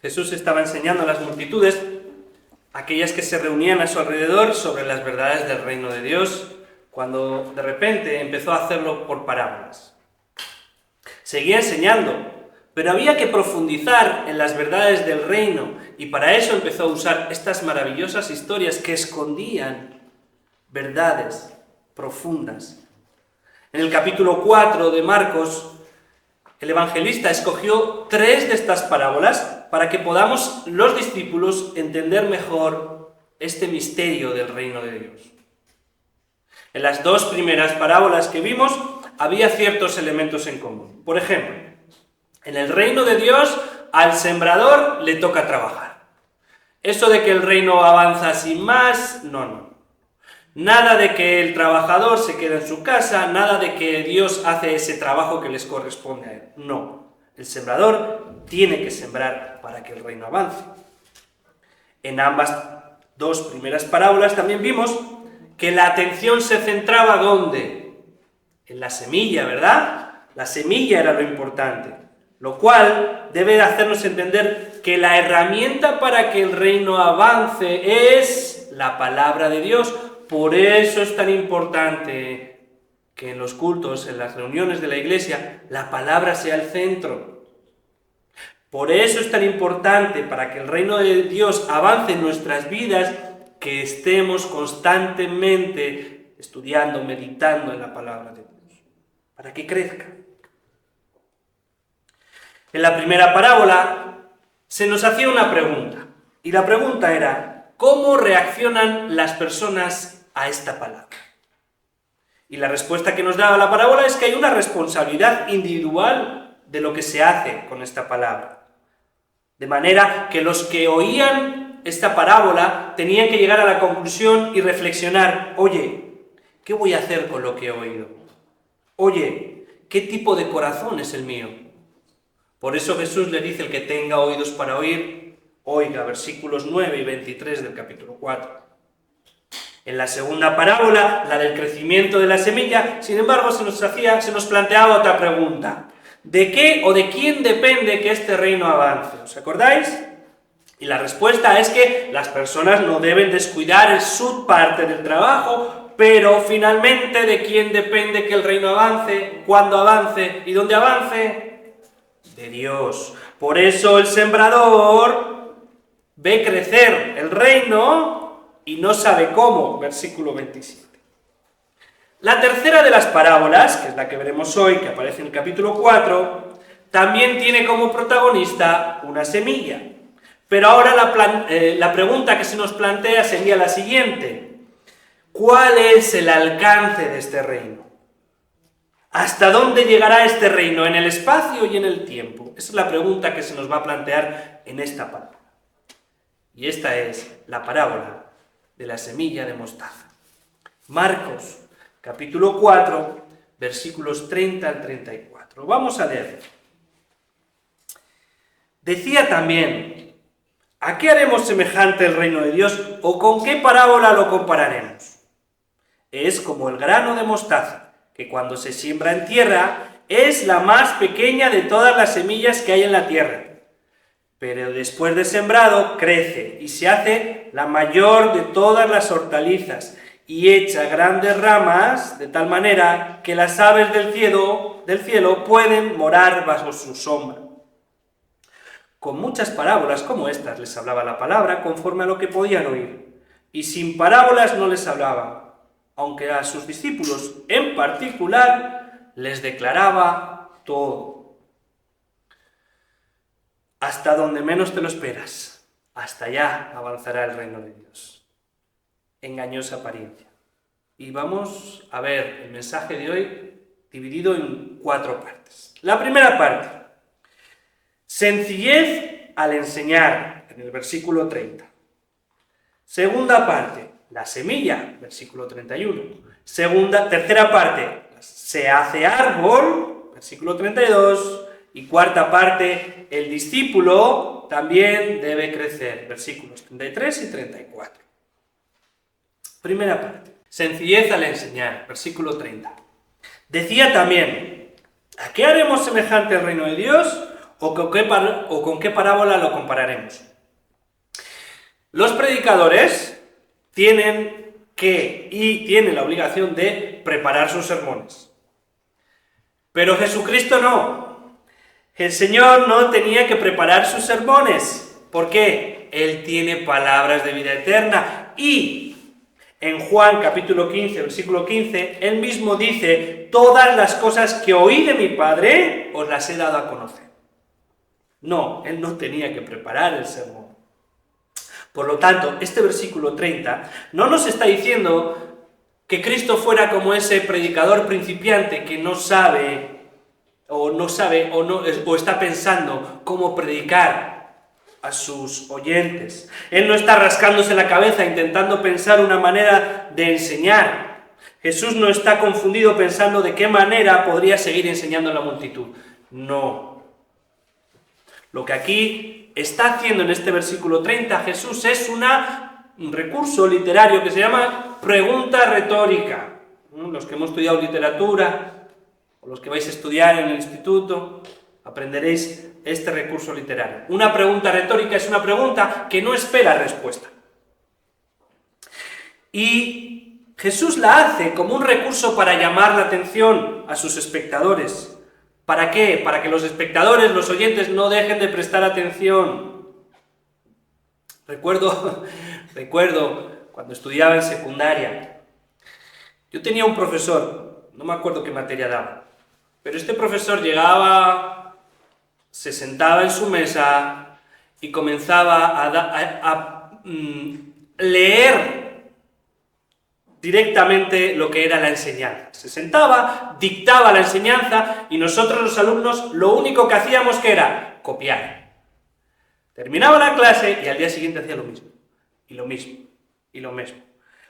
Jesús estaba enseñando a las multitudes, aquellas que se reunían a su alrededor, sobre las verdades del reino de Dios, cuando de repente empezó a hacerlo por parábolas. Seguía enseñando, pero había que profundizar en las verdades del reino, y para eso empezó a usar estas maravillosas historias que escondían verdades profundas. En el capítulo 4 de Marcos, el evangelista escogió 3 de estas parábolas para que podamos los discípulos entender mejor este misterio del reino de Dios. En las 2 primeras parábolas que vimos había ciertos elementos en común. Por ejemplo, en el reino de Dios al sembrador le toca trabajar. Eso de que el reino avanza sin más, no. Nada de que el trabajador se quede en su casa, nada de que Dios hace ese trabajo que les corresponde a él. No, el sembrador tiene que sembrar para que el reino avance. En ambas 2 primeras parábolas también vimos que la atención se centraba ¿dónde? En la semilla, ¿verdad? La semilla era lo importante, lo cual debe de hacernos entender que la herramienta para que el reino avance es la palabra de Dios. Por eso es tan importante que en los cultos, en las reuniones de la iglesia, la palabra sea el centro. Por eso es tan importante, para que el reino de Dios avance en nuestras vidas, que estemos constantemente estudiando, meditando en la palabra de Dios, para que crezca. En la primera parábola se nos hacía una pregunta, y la pregunta era: ¿cómo reaccionan las personas a esta palabra? Y la respuesta que nos daba la parábola es que hay una responsabilidad individual de lo que se hace con esta palabra. De manera que los que oían esta parábola tenían que llegar a la conclusión y reflexionar: oye, ¿qué voy a hacer con lo que he oído? Oye, ¿qué tipo de corazón es el mío? Por eso Jesús le dice: el que tenga oídos para oír, oiga, versículos 9 y 23 del capítulo 4. En la segunda parábola, la del crecimiento de la semilla, sin embargo, se nos planteaba otra pregunta: ¿de qué o de quién depende que este reino avance? ¿Os acordáis? Y la respuesta es que las personas no deben descuidar su parte del trabajo, pero finalmente, ¿de quién depende que el reino avance, cuándo avance y dónde avance? De Dios. Por eso el sembrador ve crecer el reino y no sabe cómo, versículo 27. La tercera de las parábolas, que es la que veremos hoy, que aparece en el capítulo 4, también tiene como protagonista una semilla. Pero ahora la pregunta que se nos plantea sería la siguiente: ¿cuál es el alcance de este reino? ¿Hasta dónde llegará este reino en el espacio y en el tiempo? Esa es la pregunta que se nos va a plantear en esta parábola. Y esta es la parábola de la semilla de mostaza. Marcos, capítulo 4, versículos 30 al 34. Vamos a leer. Decía también: ¿a qué haremos semejante el reino de Dios, o con qué parábola lo compararemos? Es como el grano de mostaza, que cuando se siembra en tierra es la más pequeña de todas las semillas que hay en la tierra. Pero después de sembrado crece y se hace la mayor de todas las hortalizas y echa grandes ramas, de tal manera que las aves del cielo pueden morar bajo su sombra. Con muchas parábolas como estas les hablaba la palabra conforme a lo que podían oír, y sin parábolas no les hablaba, aunque a sus discípulos en particular les declaraba todo. Hasta donde menos te lo esperas, hasta allá avanzará el reino de Dios. Engañosa apariencia. Y vamos a ver el mensaje de hoy dividido en 4 partes. La primera parte: sencillez al enseñar, en el versículo 30. Segunda parte: la semilla, versículo 31. Tercera parte: se hace árbol, versículo 32. Y cuarta parte: el discípulo también debe crecer, versículos 33 y 34. Primera parte: sencillez al enseñar, versículo 30. Decía también: ¿a qué haremos semejante el reino de Dios? ¿O con qué parábola lo compararemos? Los predicadores tienen la obligación de preparar sus sermones. Pero Jesucristo no. El Señor no tenía que preparar sus sermones. ¿Por qué? Él tiene palabras de vida eterna. Y en Juan capítulo 15, versículo 15, Él mismo dice: todas las cosas que oí de mi Padre os las he dado a conocer. No, Él no tenía que preparar el sermón. Por lo tanto, este versículo 30 no nos está diciendo que Cristo fuera como ese predicador principiante que no sabe o está pensando cómo predicar a sus oyentes. Él no está rascándose la cabeza intentando pensar una manera de enseñar. Jesús no está confundido pensando de qué manera podría seguir enseñando a la multitud. No. Lo que aquí está haciendo en este versículo 30 Jesús es un recurso literario que se llama pregunta retórica. Los que hemos estudiado literatura, o los que vais a estudiar en el instituto, aprenderéis este recurso literario. Una pregunta retórica es una pregunta que no espera respuesta. Y Jesús la hace como un recurso para llamar la atención a sus espectadores. ¿Para qué? Para que los espectadores, los oyentes, no dejen de prestar atención. Recuerdo cuando estudiaba en secundaria. Yo tenía un profesor, no me acuerdo qué materia daba, pero este profesor llegaba, se sentaba en su mesa y comenzaba a leer directamente lo que era la enseñanza. Se sentaba, dictaba la enseñanza y nosotros los alumnos lo único que hacíamos que era copiar. Terminaba la clase y al día siguiente hacía lo mismo, y lo mismo, y lo mismo.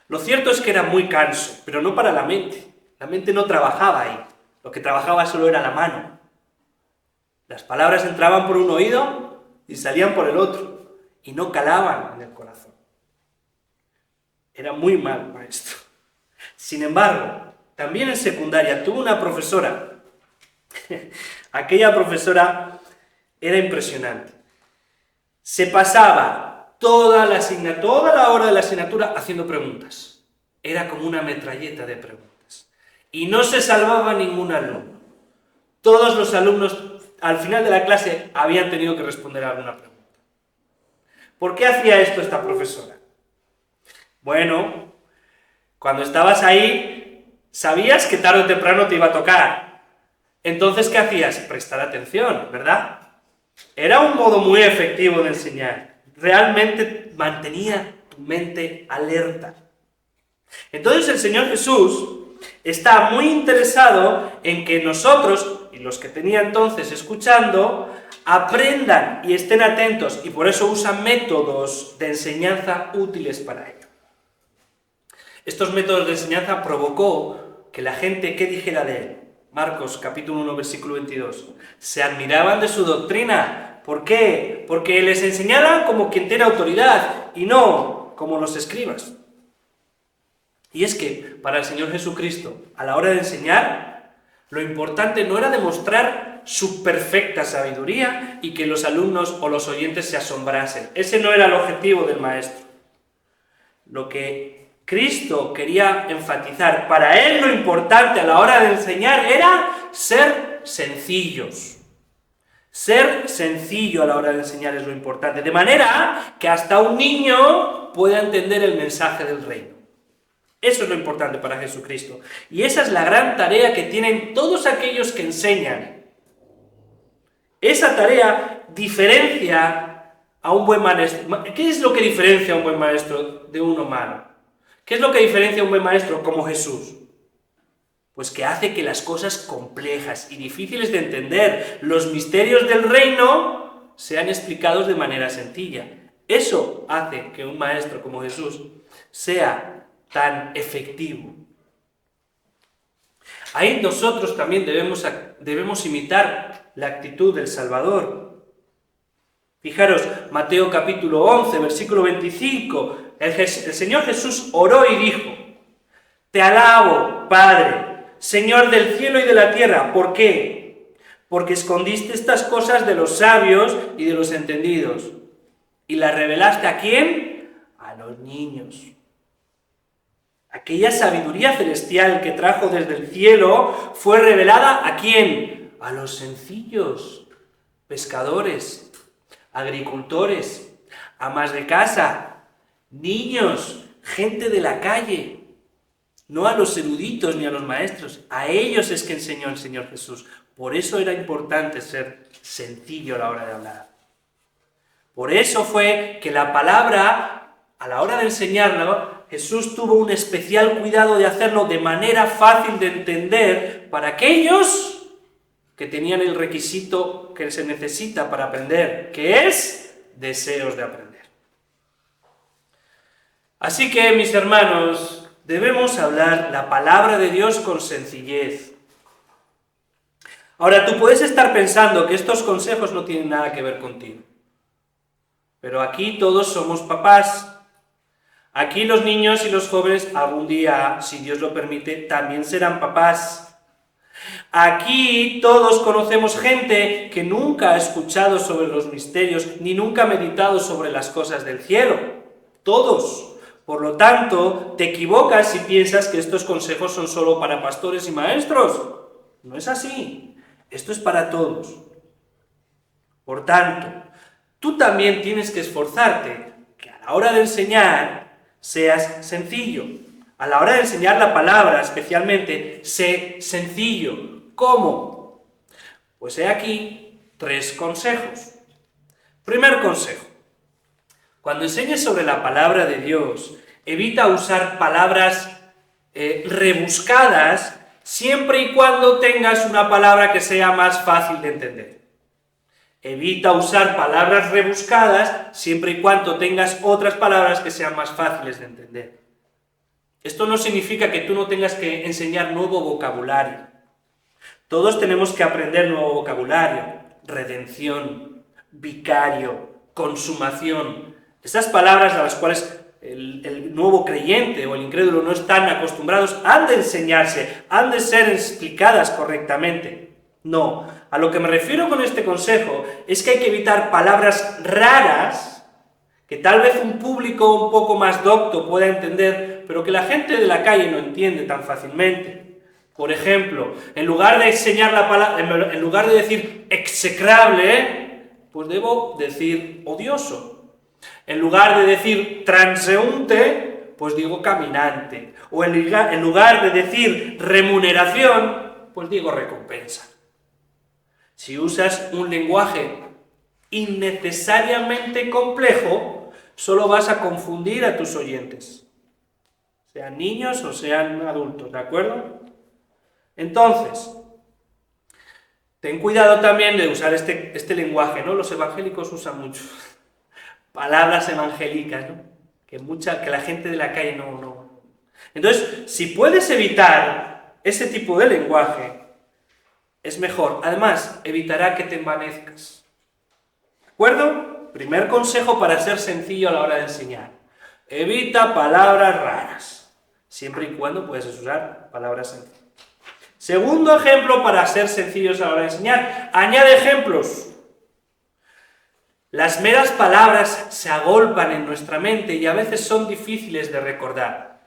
Lo cierto es que era muy canso, pero no para la mente. La mente no trabajaba ahí, lo que trabajaba solo era la mano. Las palabras entraban por un oído y salían por el otro, y no calaban en el corazón. Era muy mal maestro. Sin embargo, también en secundaria tuve una profesora. Aquella profesora era impresionante. Se pasaba toda la hora de la asignatura haciendo preguntas. Era como una metralleta de preguntas. Y no se salvaba ningún alumno. Todos los alumnos al final de la clase habían tenido que responder a alguna pregunta. ¿Por qué hacía esto esta profesora? Bueno, cuando estabas ahí, sabías que tarde o temprano te iba a tocar. Entonces, ¿qué hacías? Prestar atención, ¿verdad? Era un modo muy efectivo de enseñar. Realmente mantenía tu mente alerta. Entonces, el Señor Jesús está muy interesado en que nosotros, y los que tenía entonces escuchando, aprendan y estén atentos, y por eso usan métodos de enseñanza útiles para ello. Estos métodos de enseñanza provocó que la gente, ¿qué dijera de él? Marcos capítulo 1, versículo 22. Se admiraban de su doctrina. ¿Por qué? Porque les enseñaba como quien tiene autoridad y no como los escribas. Y es que para el Señor Jesucristo, a la hora de enseñar, lo importante no era demostrar su perfecta sabiduría y que los alumnos o los oyentes se asombrasen. Ese no era el objetivo del maestro. Lo que Cristo quería enfatizar, para él lo importante a la hora de enseñar era ser sencillos. Ser sencillo a la hora de enseñar es lo importante, de manera que hasta un niño pueda entender el mensaje del reino. Eso es lo importante para Jesucristo. Y esa es la gran tarea que tienen todos aquellos que enseñan. Esa tarea diferencia a un buen maestro. ¿Qué es lo que diferencia a un buen maestro de uno malo? ¿Qué es lo que diferencia a un buen maestro como Jesús? Pues que hace que las cosas complejas y difíciles de entender, los misterios del reino, sean explicados de manera sencilla. Eso hace que un maestro como Jesús sea tan efectivo. Ahí nosotros también debemos imitar la actitud del Salvador. Fijaros, Mateo capítulo 11, versículo 25, el Señor Jesús oró y dijo: Te alabo, Padre, Señor del cielo y de la tierra. ¿Por qué? porque escondiste estas cosas de los sabios y de los entendidos. ¿Y las revelaste a quién? A los niños. Aquella sabiduría celestial que trajo desde el cielo fue revelada ¿a quién? A los sencillos, pescadores, agricultores, amas de casa, niños, gente de la calle. No a los eruditos ni a los maestros, a ellos es que enseñó el Señor Jesús. Por eso era importante ser sencillo a la hora de hablar. Por eso fue que la palabra, a la hora de enseñarla, Jesús tuvo un especial cuidado de hacerlo de manera fácil de entender para aquellos que tenían el requisito que se necesita para aprender, que es deseos de aprender. Así que, mis hermanos, debemos hablar la palabra de Dios con sencillez. Ahora, tú puedes estar pensando que estos consejos no tienen nada que ver contigo. Pero aquí todos somos papás. Aquí los niños y los jóvenes algún día, si Dios lo permite, también serán papás. Aquí todos conocemos gente que nunca ha escuchado sobre los misterios, ni nunca ha meditado sobre las cosas del cielo. Todos. Por lo tanto, te equivocas si piensas que estos consejos son solo para pastores y maestros. No es así. Esto es para todos. Por tanto, tú también tienes que esforzarte que a la hora de enseñar seas sencillo. A la hora de enseñar la palabra, especialmente, sé sencillo. ¿Cómo? Pues he aquí 3 consejos. Primer consejo. Cuando enseñes sobre la palabra de Dios, evita usar palabras rebuscadas siempre y cuando tengas una palabra que sea más fácil de entender. Evita usar palabras rebuscadas siempre y cuando tengas otras palabras que sean más fáciles de entender. Esto no significa que tú no tengas que enseñar nuevo vocabulario. Todos tenemos que aprender nuevo vocabulario. Redención, vicario, consumación. Esas palabras a las cuales el nuevo creyente o el incrédulo no están acostumbrados han de enseñarse, han de ser explicadas correctamente. No, a lo que me refiero con este consejo es que hay que evitar palabras raras que tal vez un público un poco más docto pueda entender, pero que la gente de la calle no entiende tan fácilmente. Por ejemplo, en lugar de enseñar la palabra, en lugar de decir execrable, pues debo decir odioso. En lugar de decir transeúnte, pues digo caminante. O en lugar de decir remuneración, pues digo recompensa. Si usas un lenguaje innecesariamente complejo, solo vas a confundir a tus oyentes, sean niños o sean adultos, ¿de acuerdo? Entonces, ten cuidado también de usar este lenguaje, ¿no? Los evangélicos usan mucho palabras evangélicas, ¿no? Que la gente de la calle no. Entonces, si puedes evitar ese tipo de lenguaje, es mejor. Además, evitará que te envanezcas. ¿De acuerdo? Primer consejo para ser sencillo a la hora de enseñar. Evita palabras raras, siempre y cuando puedes usar palabras sencillas. Segundo ejemplo para ser sencillos a la hora de enseñar. Añade ejemplos. Las meras palabras se agolpan en nuestra mente y a veces son difíciles de recordar.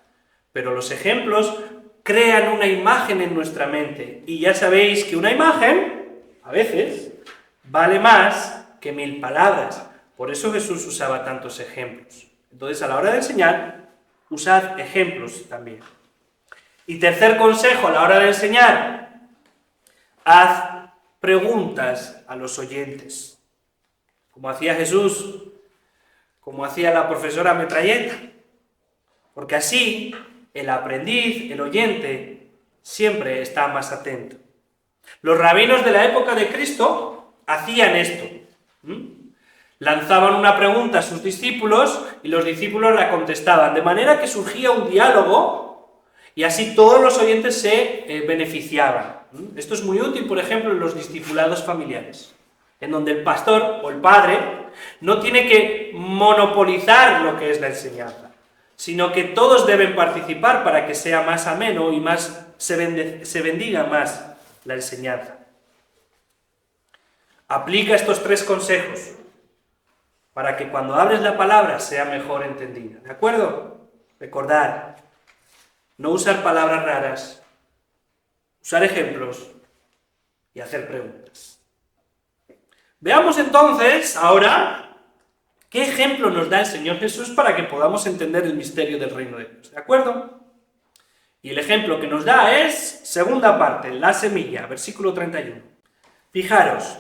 Pero los ejemplos crean una imagen en nuestra mente. Y ya sabéis que una imagen, a veces, vale más que 1000 palabras. Por eso Jesús usaba tantos ejemplos. Entonces, a la hora de enseñar, usad ejemplos también. Y tercer consejo a la hora de enseñar, haz preguntas a los oyentes. Como hacía Jesús, como hacía la profesora Metralleta. Porque así, el aprendiz, el oyente, siempre está más atento. Los rabinos de la época de Cristo hacían esto. Lanzaban una pregunta a sus discípulos y los discípulos la contestaban, de manera que surgía un diálogo y así todos los oyentes se beneficiaban. Esto es muy útil, por ejemplo, en los discipulados familiares, en donde el pastor o el padre no tiene que monopolizar lo que es la enseñanza, sino que todos deben participar para que sea más ameno y más se bendiga más la enseñanza. Aplica estos 3 consejos para que cuando hables la palabra sea mejor entendida. ¿De acuerdo? Recordar, no usar palabras raras, usar ejemplos y hacer preguntas. Veamos entonces ahora qué ejemplo nos da el Señor Jesús para que podamos entender el misterio del reino de Dios. ¿De acuerdo? Y el ejemplo que nos da es, segunda parte, la semilla, versículo 31. Fijaros,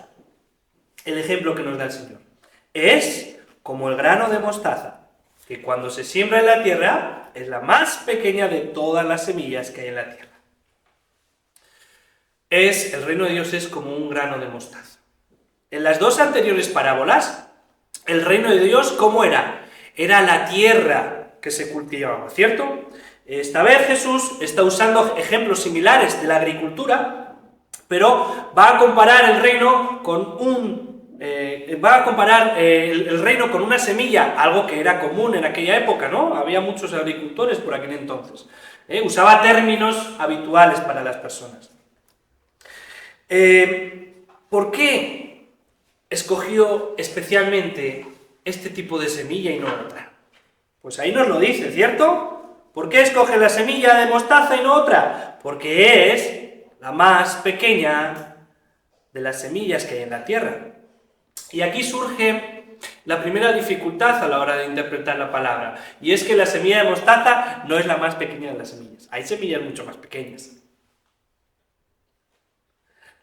el ejemplo que nos da el Señor. Es como el grano de mostaza, que cuando se siembra en la tierra es la más pequeña de todas las semillas que hay en la tierra. El reino de Dios es como un grano de mostaza. En las 2 anteriores parábolas, el reino de Dios, ¿cómo era? Era la tierra que se cultivaba, ¿cierto? Esta vez Jesús está usando ejemplos similares de la agricultura, pero va a comparar el reino con el reino con una semilla, algo que era común en aquella época, ¿no? Había muchos agricultores por aquel entonces. Usaba términos habituales para las personas. ¿Por qué escogió especialmente este tipo de semilla y no otra? Pues ahí nos lo dice, ¿cierto? ¿Por qué escoge la semilla de mostaza y no otra? Porque es la más pequeña de las semillas que hay en la tierra. Y aquí surge la primera dificultad a la hora de interpretar la palabra, y es que la semilla de mostaza no es la más pequeña de las semillas. Hay semillas mucho más pequeñas.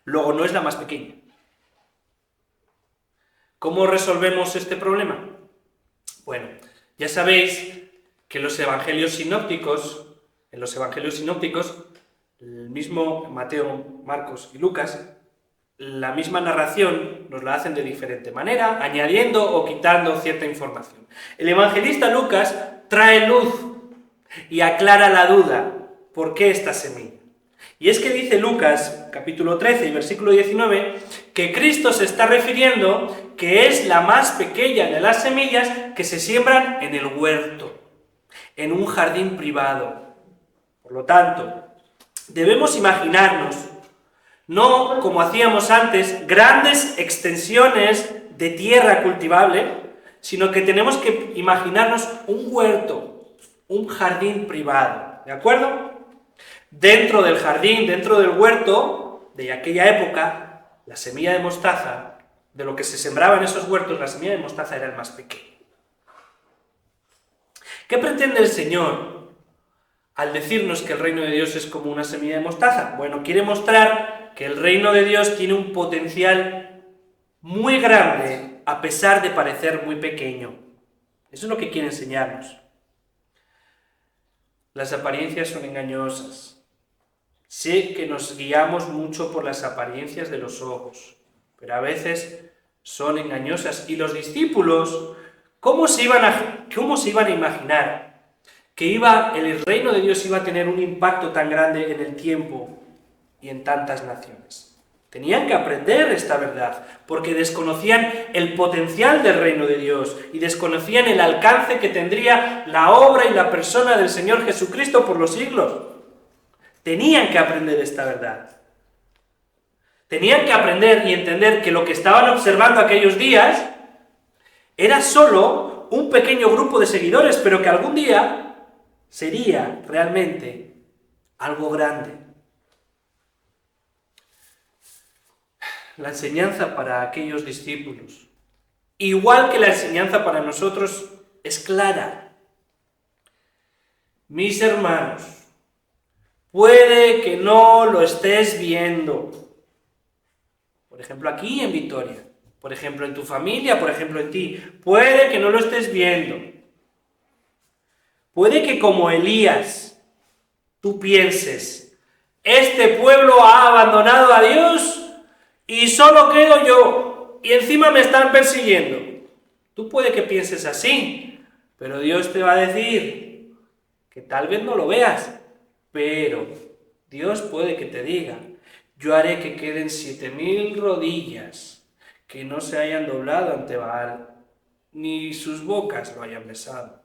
Luego no es la más pequeña. ¿Cómo resolvemos este problema? Bueno, ya sabéis que en los evangelios sinópticos, el mismo Mateo, Marcos y Lucas, la misma narración nos la hacen de diferente manera, añadiendo o quitando cierta información. El evangelista Lucas trae luz y aclara la duda. ¿Por qué esta semilla? Y es que dice Lucas, capítulo 13 y versículo 19, que Cristo se está refiriendo que es la más pequeña de las semillas que se siembran en el huerto, en un jardín privado. Por lo tanto, debemos imaginarnos, no como hacíamos antes, grandes extensiones de tierra cultivable, sino que tenemos que imaginarnos un huerto, un jardín privado, ¿de acuerdo? Dentro del jardín, dentro del huerto de aquella época, la semilla de mostaza, de lo que se sembraba en esos huertos, la semilla de mostaza era el más pequeño. ¿Qué pretende el Señor al decirnos que el reino de Dios es como una semilla de mostaza? Bueno, quiere mostrar que el reino de Dios tiene un potencial muy grande a pesar de parecer muy pequeño. Eso es lo que quiere enseñarnos. Las apariencias son engañosas. Sé que nos guiamos mucho por las apariencias de los ojos, pero a veces son engañosas. Y los discípulos, ¿cómo se iban a imaginar que el reino de Dios iba a tener un impacto tan grande en el tiempo y en tantas naciones? Tenían que aprender esta verdad, porque desconocían el potencial del reino de Dios y desconocían el alcance que tendría la obra y la persona del Señor Jesucristo por los siglos. Tenían que aprender esta verdad. Tenían que aprender y entender que lo que estaban observando aquellos días era solo un pequeño grupo de seguidores, pero que algún día sería realmente algo grande. La enseñanza para aquellos discípulos, igual que la enseñanza para nosotros, es clara. Mis hermanos, puede que no lo estés viendo. Por ejemplo, aquí en Vitoria, por ejemplo, en tu familia, por ejemplo, en ti. Puede que no lo estés viendo. Puede que como Elías, tú pienses, este pueblo ha abandonado a Dios y solo quedo yo, y encima me están persiguiendo. Tú puede que pienses así, pero Dios te va a decir que tal vez no lo veas, pero Dios puede que te diga, yo haré que queden 7,000 rodillas que no se hayan doblado ante Baal, ni sus bocas lo hayan besado.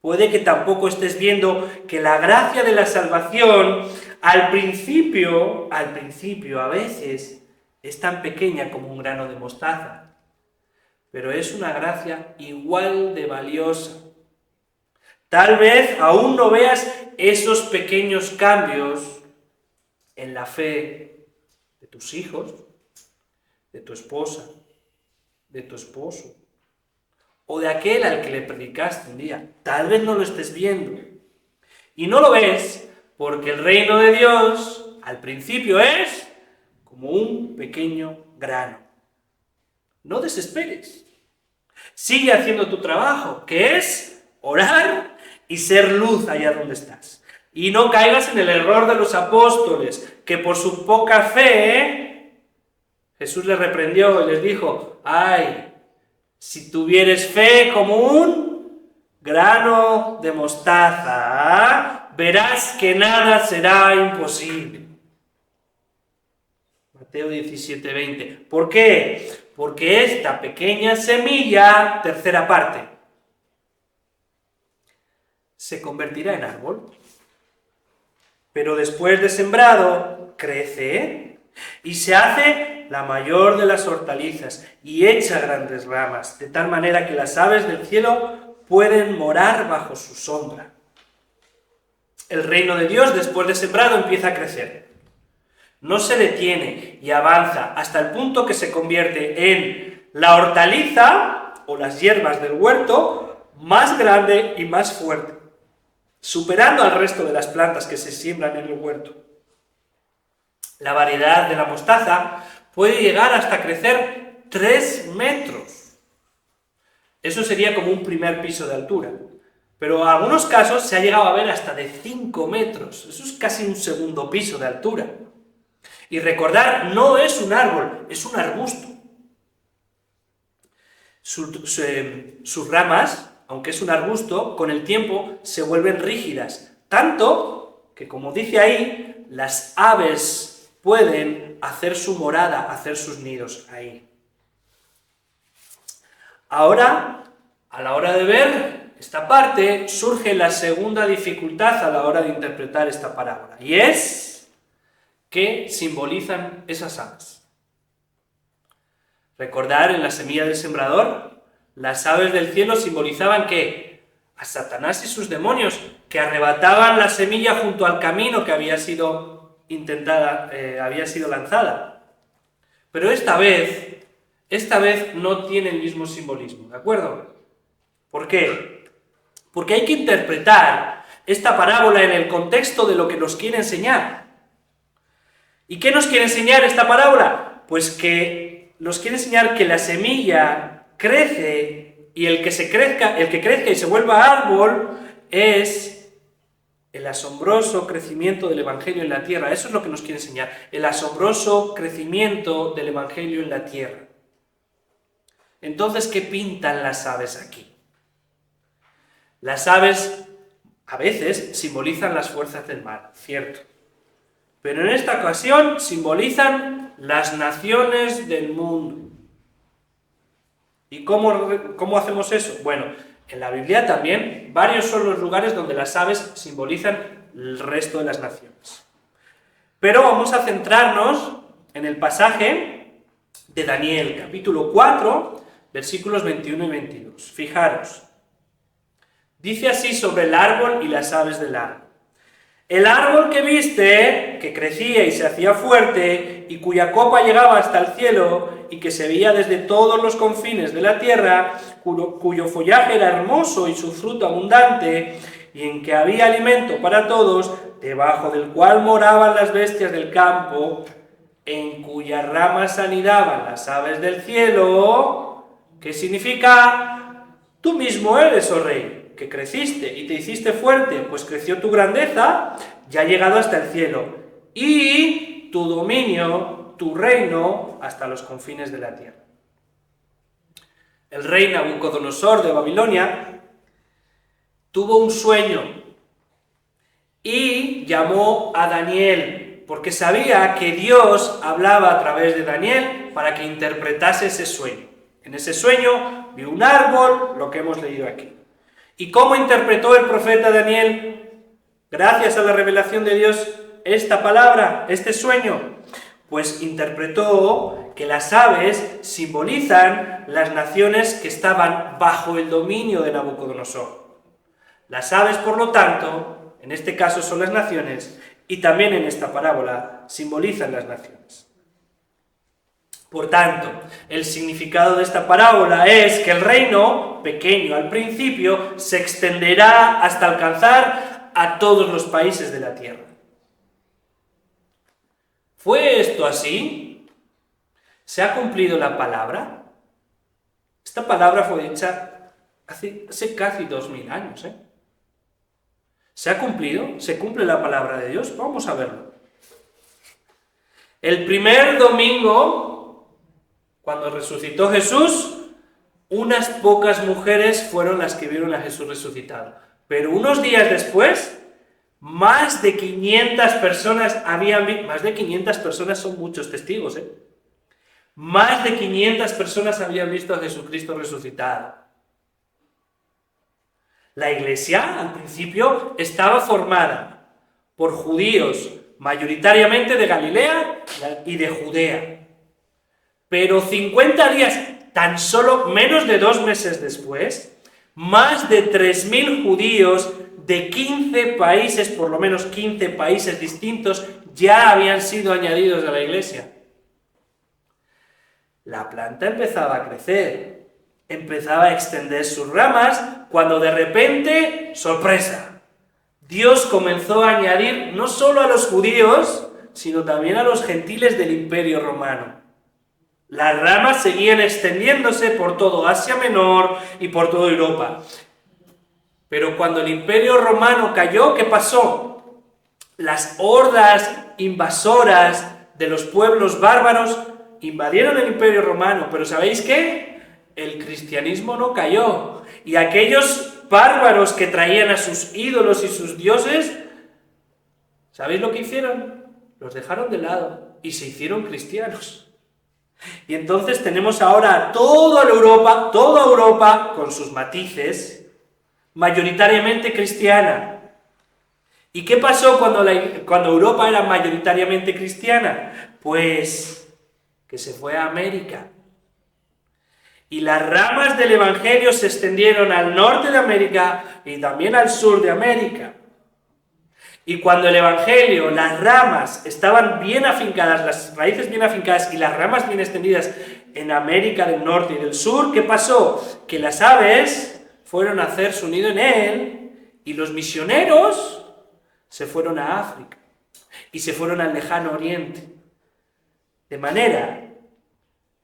Puede que tampoco estés viendo que la gracia de la salvación al principio a veces Es tan pequeña como un grano de mostaza, pero es una gracia igual de valiosa. Tal vez aún no veas esos pequeños cambios en la fe de tus hijos, de tu esposa, de tu esposo, o de aquel al que le predicaste un día. Tal vez no lo estés viendo. Y no lo ves porque el reino de Dios al principio es como un pequeño grano. No desesperes. Sigue haciendo tu trabajo, que es orar y ser luz allá donde estás. Y no caigas en el error de los apóstoles, que por su poca fe, Jesús les reprendió y les dijo: ay, si tuvieres fe como un grano de mostaza, verás que nada será imposible. Mateo 17:20. ¿Por qué? Porque esta pequeña semilla, tercera parte, se convertirá en árbol. Pero después de sembrado, crece y se hace la mayor de las hortalizas y echa grandes ramas, de tal manera que las aves del cielo pueden morar bajo su sombra. El reino de Dios, después de sembrado, empieza a crecer. No se detiene y avanza hasta el punto que se convierte en la hortaliza o las hierbas del huerto más grande y más fuerte, superando al resto de las plantas que se siembran en el huerto. La variedad de la mostaza puede llegar hasta crecer 3 metros. Eso sería como un primer piso de altura. Pero en algunos casos se ha llegado a ver hasta de 5 metros. Eso es casi un segundo piso de altura. Y recordar, no es un árbol, es un arbusto. Sus ramas, aunque es un arbusto, con el tiempo se vuelven rígidas. Tanto que, como dice ahí, las aves pueden hacer su morada, hacer sus nidos ahí. Ahora, a la hora de ver esta parte, surge la segunda dificultad a la hora de interpretar esta parábola. Y es: ¿qué simbolizan esas aves? Recordar, en la semilla del sembrador, las aves del cielo simbolizaban ¿qué? A Satanás y sus demonios, que arrebataban la semilla junto al camino que había sido lanzada. Pero esta vez no tiene el mismo simbolismo, ¿de acuerdo? ¿Por qué? Porque hay que interpretar esta parábola en el contexto de lo que nos quiere enseñar. ¿Y qué nos quiere enseñar esta parábola? Pues que nos quiere enseñar que la semilla crece y el que crezca y se vuelva árbol es el asombroso crecimiento del Evangelio en la tierra. Eso es lo que nos quiere enseñar, el asombroso crecimiento del Evangelio en la tierra. Entonces, ¿qué pintan las aves aquí? Las aves a veces simbolizan las fuerzas del mal, cierto. Pero en esta ocasión simbolizan las naciones del mundo. ¿Y cómo hacemos eso? Bueno, en la Biblia también varios son los lugares donde las aves simbolizan el resto de las naciones. Pero vamos a centrarnos en el pasaje de Daniel, capítulo 4, versículos 21 y 22. Fijaros. Dice así sobre el árbol y las aves del árbol: el árbol que viste, que crecía y se hacía fuerte, y cuya copa llegaba hasta el cielo, y que se veía desde todos los confines de la tierra, cuyo follaje era hermoso y su fruto abundante, y en que había alimento para todos, debajo del cual moraban las bestias del campo, en cuyas ramas anidaban las aves del cielo. ¿Qué significa? Tú mismo eres, oh rey, que creciste y te hiciste fuerte, pues creció tu grandeza, ya ha llegado hasta el cielo, y tu dominio, tu reino, hasta los confines de la tierra. El rey Nabucodonosor de Babilonia tuvo un sueño y llamó a Daniel, porque sabía que Dios hablaba a través de Daniel para que interpretase ese sueño. En ese sueño vio un árbol, lo que hemos leído aquí. ¿Y cómo interpretó el profeta Daniel, gracias a la revelación de Dios, esta palabra, este sueño? pues interpretó que las aves simbolizan las naciones que estaban bajo el dominio de Nabucodonosor. Las aves, por lo tanto, en este caso son las naciones, y también en esta parábola simbolizan las naciones. Por tanto, el significado de esta parábola es que el reino, pequeño al principio, se extenderá hasta alcanzar a todos los países de la tierra. ¿Fue esto así? ¿Se ha cumplido la palabra? Esta palabra fue dicha hace casi 2000 años, ¿eh? ¿Se ha cumplido? ¿Se cumple la palabra de Dios? Vamos a verlo. El primer domingo, cuando resucitó Jesús, unas pocas mujeres fueron las que vieron a Jesús resucitado. Pero unos días después, más de 500 personas habían visto. Más de 500 personas son muchos testigos, ¿eh? Más de 500 personas habían visto a Jesucristo resucitado. La iglesia, al principio, estaba formada por judíos, mayoritariamente de Galilea y de Judea. Pero 50 días, tan solo menos de 2 meses después, más de 3000 judíos de 15 países, por lo menos 15 países distintos, ya habían sido añadidos a la iglesia. La planta empezaba a crecer, empezaba a extender sus ramas, cuando de repente, sorpresa, Dios comenzó a añadir no solo a los judíos, sino también a los gentiles del Imperio Romano. Las ramas seguían extendiéndose por todo Asia Menor y por toda Europa. Pero cuando el Imperio Romano cayó, ¿qué pasó? Las hordas invasoras de los pueblos bárbaros invadieron el Imperio Romano, pero ¿sabéis qué? El cristianismo no cayó. Y aquellos bárbaros que traían a sus ídolos y sus dioses, ¿sabéis lo que hicieron? Los dejaron de lado y se hicieron cristianos. Y entonces tenemos ahora toda Europa con sus matices, mayoritariamente cristiana. ¿Y qué pasó cuando Europa era mayoritariamente cristiana? Pues que se fue a América. Y las ramas del Evangelio se extendieron al norte de América y también al sur de América. Y cuando el Evangelio, las ramas estaban bien afincadas, las raíces bien afincadas y las ramas bien extendidas en América del Norte y del Sur, ¿qué pasó? Que las aves fueron a hacer su nido en él y los misioneros se fueron a África y se fueron al lejano oriente. De manera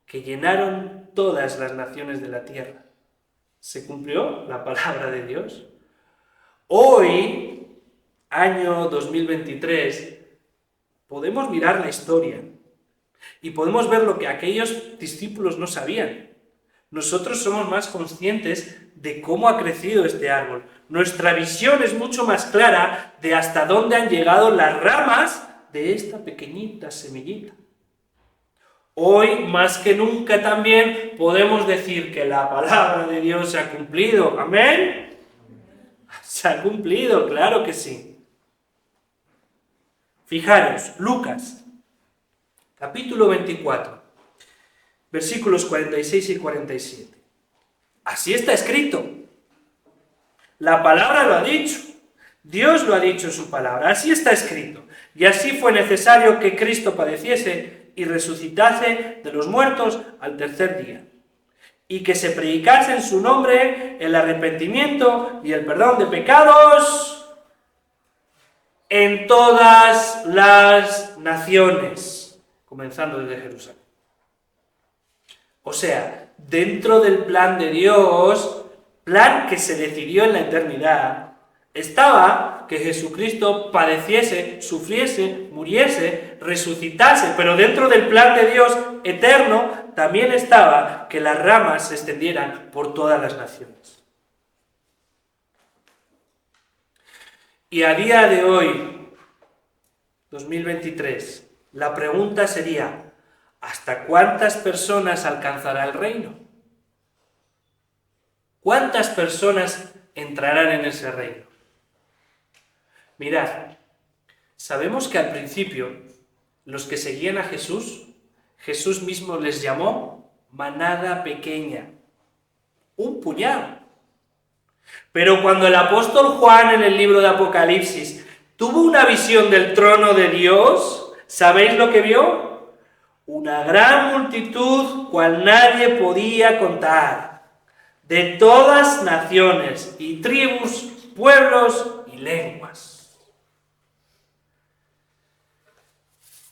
que llenaron todas las naciones de la tierra. ¿Se cumplió la palabra de Dios? Hoy, año 2023, podemos mirar la historia y podemos ver lo que aquellos discípulos no sabían. Nosotros somos más conscientes de cómo ha crecido este árbol. Nuestra visión es mucho más clara de hasta dónde han llegado las ramas de esta pequeñita semillita. Hoy, más que nunca también, podemos decir que la palabra de Dios se ha cumplido. ¿Amén? Se ha cumplido, claro que sí. Fijaros, Lucas, capítulo 24, versículos 46 y 47. Así está escrito. La palabra lo ha dicho. Dios lo ha dicho en su palabra. Así está escrito. Y así fue necesario que Cristo padeciese y resucitase de los muertos al tercer día, y que se predicase en su nombre el arrepentimiento y el perdón de pecados en todas las naciones, comenzando desde Jerusalén. O sea, dentro del plan de Dios, plan que se decidió en la eternidad, estaba que Jesucristo padeciese, sufriese, muriese, resucitase, pero dentro del plan de Dios eterno también estaba que las ramas se extendieran por todas las naciones. Y a día de hoy, 2023, la pregunta sería, ¿hasta cuántas personas alcanzará el reino? ¿Cuántas personas entrarán en ese reino? Mirad, sabemos que al principio los que seguían a Jesús, Jesús mismo les llamó manada pequeña, un puñado. Pero cuando el apóstol Juan en el libro de Apocalipsis tuvo una visión del trono de Dios, ¿sabéis lo que vio? Una gran multitud cual nadie podía contar, de todas naciones y tribus, pueblos y lenguas.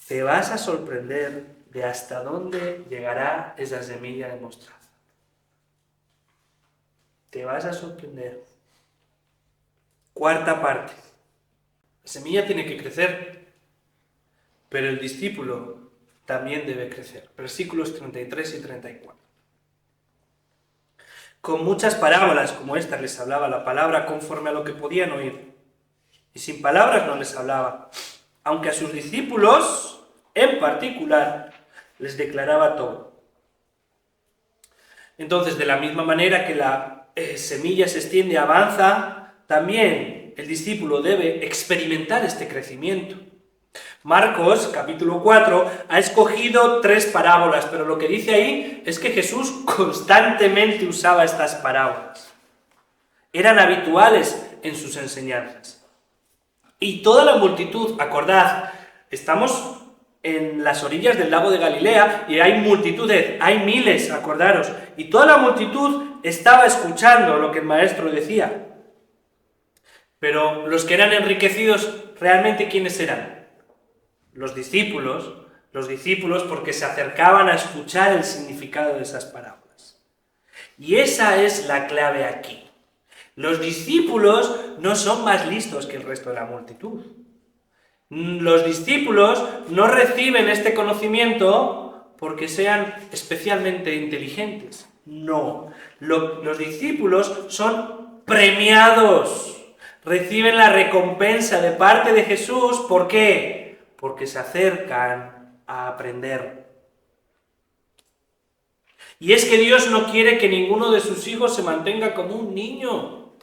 Te vas a sorprender de hasta dónde llegará esa semilla de mostaza. Te vas a sorprender. Cuarta parte. La semilla tiene que crecer, pero el discípulo también debe crecer. Versículos 33 y 34. Con muchas parábolas como esta les hablaba la palabra conforme a lo que podían oír. Y sin palabras no les hablaba, aunque a sus discípulos en particular les declaraba todo. Entonces, de la misma manera que la semilla se extiende, avanza, también el discípulo debe experimentar este crecimiento. Marcos, capítulo 4, ha escogido 3 parábolas, pero lo que dice ahí es que Jesús constantemente usaba estas parábolas. Eran habituales en sus enseñanzas. Y toda la multitud, acordad, estamos en las orillas del lago de Galilea y hay multitudes, hay miles, acordaros, y toda la multitud estaba escuchando lo que el maestro decía. Pero los que eran enriquecidos, ¿realmente quiénes eran? Los discípulos porque se acercaban a escuchar el significado de esas parábolas. Y esa es la clave aquí. Los discípulos no son más listos que el resto de la multitud. Los discípulos no reciben este conocimiento porque sean especialmente inteligentes. No, los discípulos son premiados. Reciben la recompensa de parte de Jesús. ¿Por qué? Porque se acercan a aprender. Y es que Dios no quiere que ninguno de sus hijos se mantenga como un niño.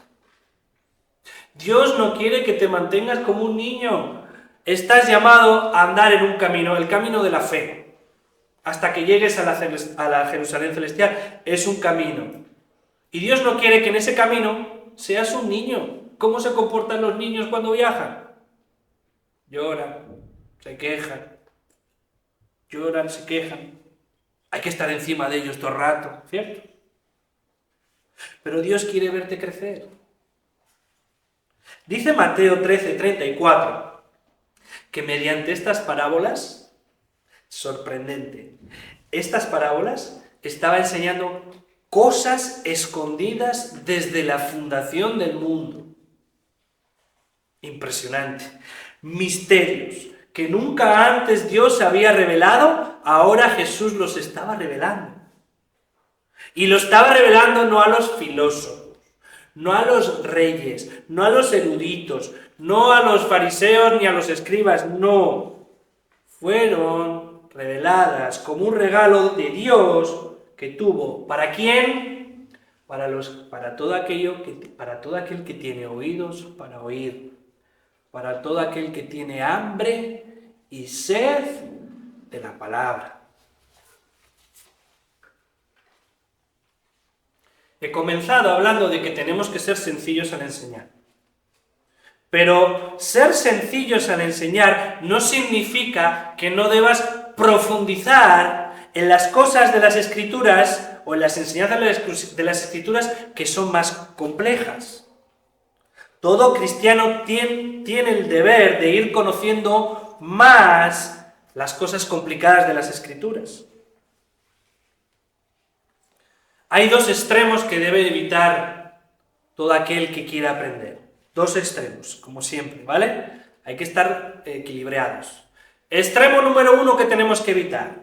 Dios no quiere que te mantengas como un niño. Estás llamado a andar en un camino, el camino de la fe. Hasta que llegues a la Jerusalén celestial, es un camino. Y Dios no quiere que en ese camino seas un niño. ¿Cómo se comportan los niños cuando viajan? Lloran, se quejan. Lloran, se quejan. Hay que estar encima de ellos todo el rato, ¿cierto? Pero Dios quiere verte crecer. Dice Mateo 13:34 que mediante estas parábolas, sorprendente, estas parábolas estaba enseñando cosas escondidas desde la fundación del mundo. Impresionante. Misterios que nunca antes Dios había revelado, ahora Jesús los estaba revelando. Y lo estaba revelando no a los filósofos, no a los reyes, no a los eruditos, no a los fariseos ni a los escribas, no. Fueron reveladas como un regalo de Dios que tuvo. ¿Para quién? Para todo aquel que tiene oídos para oír. Para todo aquel que tiene hambre y sed de la palabra. He comenzado hablando de que tenemos que ser sencillos al enseñar. Pero ser sencillos al enseñar no significa que no debas profundizar en las cosas de las Escrituras o en las enseñanzas de las Escrituras que son más complejas. Todo cristiano tiene el deber de ir conociendo más las cosas complicadas de las Escrituras. Hay 2 extremos que debe evitar todo aquel que quiera aprender. 2 extremos, como siempre, ¿vale? Hay que estar equilibrados. Extremo número 1 que tenemos que evitar.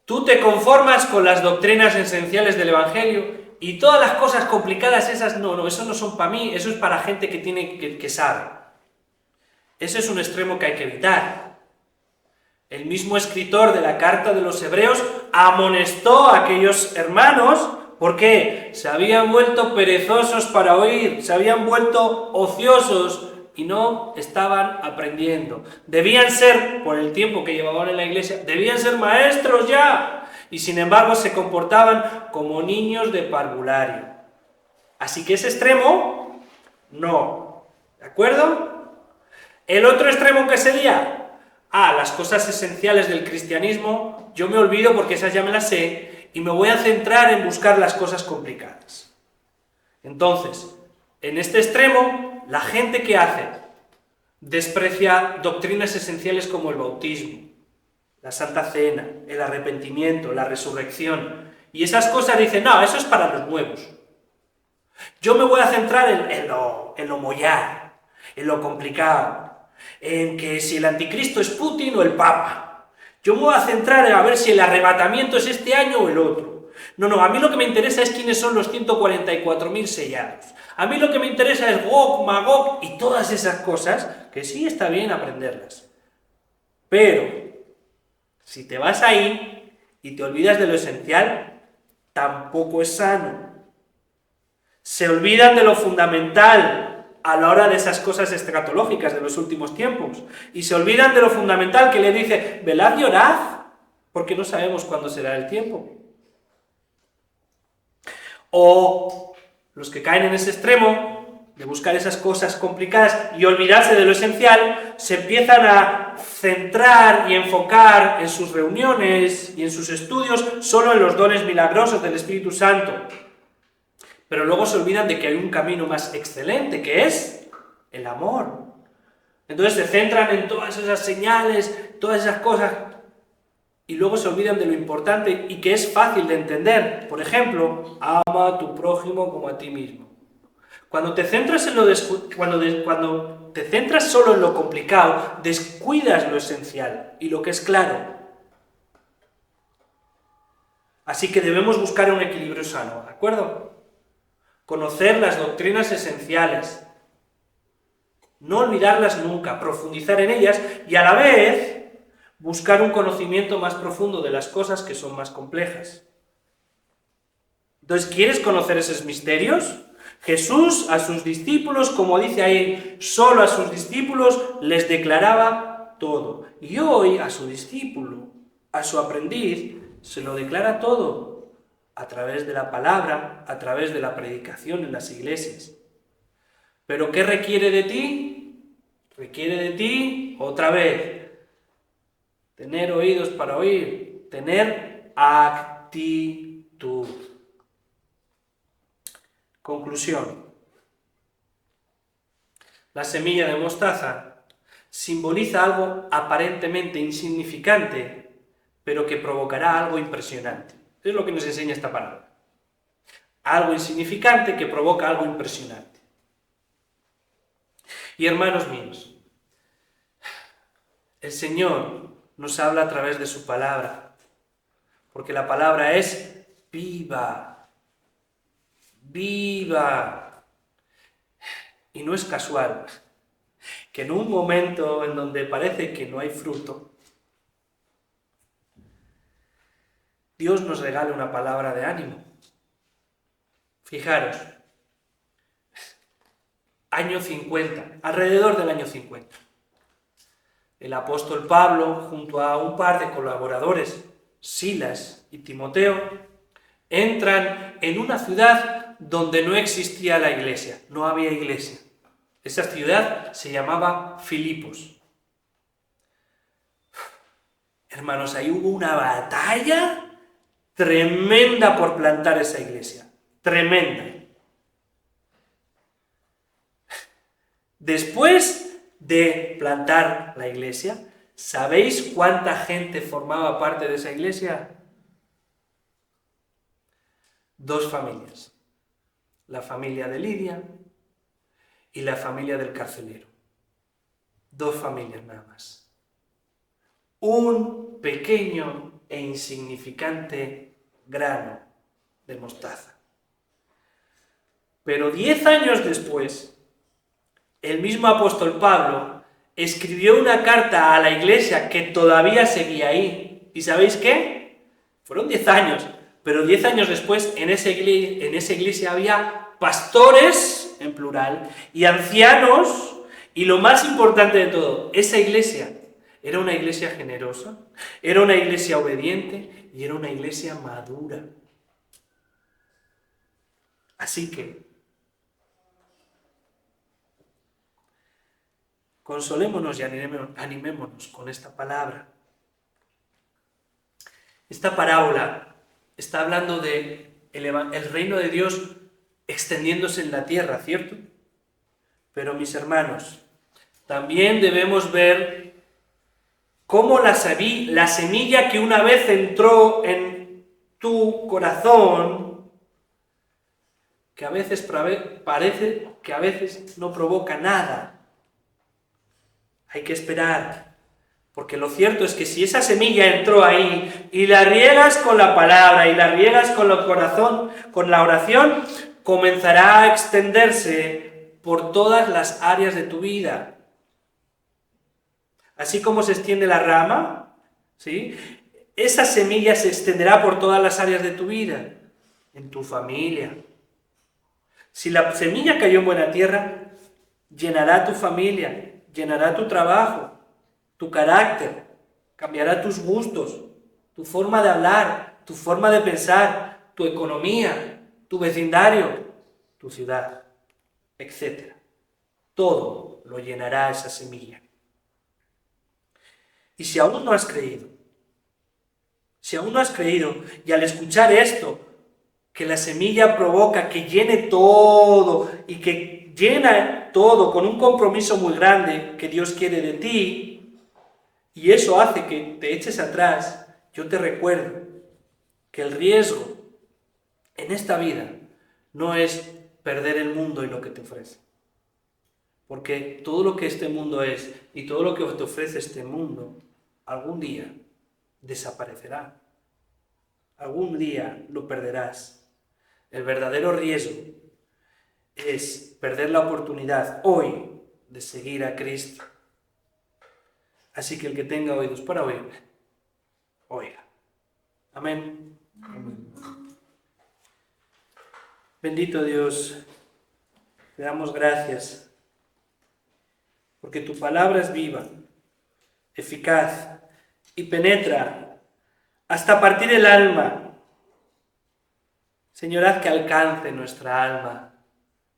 Tú te conformas con las doctrinas esenciales del Evangelio y todas las cosas complicadas esas, no, eso no son para mí, eso es para gente que sabe. Ese es un extremo que hay que evitar. El mismo escritor de la carta de los Hebreos amonestó a aquellos hermanos porque se habían vuelto perezosos para oír, se habían vuelto ociosos y no estaban aprendiendo. Debían ser, por el tiempo que llevaban en la iglesia, debían ser maestros ya, y sin embargo se comportaban como niños de parvulario. Así que ese extremo, no. ¿De acuerdo? El otro extremo, ¿qué sería? Las cosas esenciales del cristianismo, yo me olvido porque esas ya me las sé, y me voy a centrar en buscar las cosas complicadas. Entonces, en este extremo, la gente que hace desprecia doctrinas esenciales como el bautismo, la Santa Cena, el arrepentimiento, la resurrección, y esas cosas dicen, no, eso es para los nuevos. Yo me voy a centrar en lo mollar, en lo complicado, en que si el anticristo es Putin o el Papa. Yo me voy a centrar en a ver si el arrebatamiento es este año o el otro. No, a mí lo que me interesa es quiénes son los 144.000 sellados. A mí lo que me interesa es Gog, Magog y todas esas cosas, que sí está bien aprenderlas. Pero, si te vas ahí y te olvidas de lo esencial, tampoco es sano. Se olvidan de lo fundamental a la hora de esas cosas escatológicas de los últimos tiempos. Y se olvidan de lo fundamental que le dice, velad y orad, porque no sabemos cuándo será el tiempo. O los que caen en ese extremo de buscar esas cosas complicadas y olvidarse de lo esencial, se empiezan a centrar y enfocar en sus reuniones y en sus estudios solo en los dones milagrosos del Espíritu Santo. Pero luego se olvidan de que hay un camino más excelente, que es el amor. Entonces se centran en todas esas señales, todas esas cosas, y luego se olvidan de lo importante y que es fácil de entender. Por ejemplo, ama a tu prójimo como a ti mismo. Cuando te centras cuando te centras solo en lo complicado, descuidas lo esencial y lo que es claro. Así que debemos buscar un equilibrio sano, ¿de acuerdo? Conocer las doctrinas esenciales, no olvidarlas nunca, profundizar en ellas y a la vez buscar un conocimiento más profundo de las cosas que son más complejas. Entonces, ¿quieres conocer esos misterios? Jesús a sus discípulos, como dice ahí, solo a sus discípulos les declaraba todo. Y hoy a su discípulo, a su aprendiz, se lo declara todo. A través de la palabra, a través de la predicación en las iglesias. ¿Pero qué requiere de ti? Requiere de ti, otra vez, tener oídos para oír, tener actitud. Conclusión. La semilla de mostaza simboliza algo aparentemente insignificante, pero que provocará algo impresionante. Es lo que nos enseña esta palabra. Algo insignificante que provoca algo impresionante. Y hermanos míos, el Señor nos habla a través de su palabra, porque la palabra es viva, viva. Y no es casual que en un momento en donde parece que no hay fruto, Dios nos regale una palabra de ánimo. Fijaros, año 50, alrededor del año 50. El apóstol Pablo, junto a un par de colaboradores, Silas y Timoteo, entran en una ciudad donde no existía la iglesia, no había iglesia. Esa ciudad se llamaba Filipos. Hermanos, ahí hubo una batalla tremenda por plantar esa iglesia. Tremenda. Después de plantar la iglesia, ¿sabéis cuánta gente formaba parte de esa iglesia? 2 familias. La familia de Lidia y la familia del carcelero. 2 familias nada más. Un pequeño e insignificante grano de mostaza. Pero 10 años después, el mismo apóstol Pablo escribió una carta a la iglesia que todavía seguía ahí. ¿Y sabéis qué? Fueron 10 años, pero 10 años después en esa iglesia había pastores, en plural, y ancianos, Y lo más importante de todo, esa iglesia era una iglesia generosa, era una iglesia obediente y era una iglesia madura. Así que consolémonos y animémonos con esta palabra. Esta parábola está hablando de el reino de Dios extendiéndose en la tierra, ¿cierto? Pero mis hermanos, también debemos ver cómo la semilla que una vez entró en tu corazón, que a veces parece que a veces no provoca nada. Hay que esperar, porque lo cierto es que si esa semilla entró ahí y la riegas con la palabra y la riegas con el corazón, con la oración, comenzará a extenderse por todas las áreas de tu vida. Así como se extiende la rama, ¿sí? Esa semilla se extenderá por todas las áreas de tu vida, en tu familia. Si la semilla cayó en buena tierra, llenará tu familia, llenará tu trabajo, tu carácter, cambiará tus gustos, tu forma de hablar, tu forma de pensar, tu economía, tu vecindario, tu ciudad, etc. Todo lo llenará esa semilla. Y si aún no has creído, y al escuchar esto, que la semilla provoca que llene todo y que llena todo con un compromiso muy grande que Dios quiere de ti, y eso hace que te eches atrás, yo te recuerdo que el riesgo en esta vida no es perder el mundo y lo que te ofrece. Porque todo lo que este mundo es y todo lo que te ofrece este mundo, algún día desaparecerá. Algún día lo perderás. El verdadero riesgo es perder la oportunidad hoy de seguir a Cristo. Así que el que tenga oídos para oír, oiga. Amén. Amén. Bendito Dios, te damos gracias porque tu palabra es viva, eficaz y penetra hasta partir el alma. Señor, haz que alcance nuestra alma,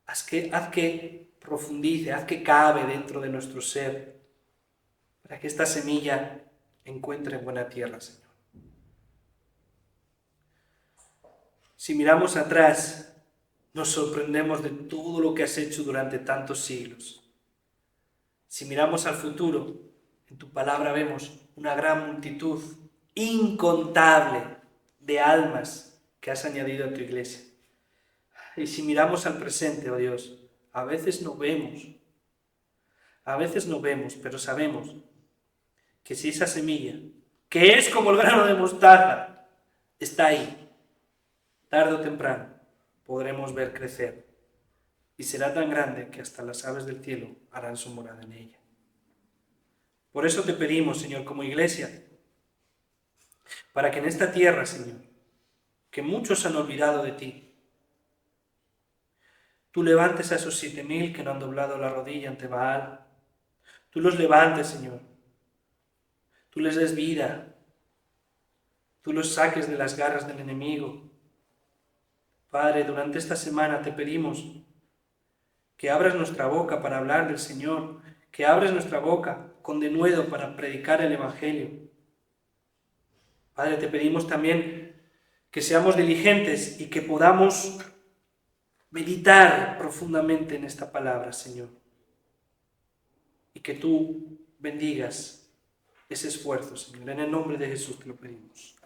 haz que profundice, haz que cabe dentro de nuestro ser, para que esta semilla encuentre buena tierra, Señor. Si miramos atrás, nos sorprendemos de todo lo que has hecho durante tantos siglos. Si miramos al futuro, en tu palabra vemos una gran multitud incontable de almas que has añadido a tu iglesia. Y si miramos al presente, oh Dios, a veces no vemos, pero sabemos que si esa semilla, que es como el grano de mostaza, está ahí, tarde o temprano podremos ver crecer y será tan grande que hasta las aves del cielo harán su morada en ella. Por eso te pedimos, Señor, como iglesia, para que en esta tierra, Señor, que muchos han olvidado de ti, tú levantes a esos 7,000 que no han doblado la rodilla ante Baal. Tú los levantes, Señor. Tú les des vida. Tú los saques de las garras del enemigo. Padre, durante esta semana te pedimos que abras nuestra boca para hablar del Señor, que abras nuestra boca con denuedo para predicar el Evangelio. Padre, te pedimos también que seamos diligentes y que podamos meditar profundamente en esta palabra, Señor. Y que tú bendigas ese esfuerzo, Señor. En el nombre de Jesús te lo pedimos.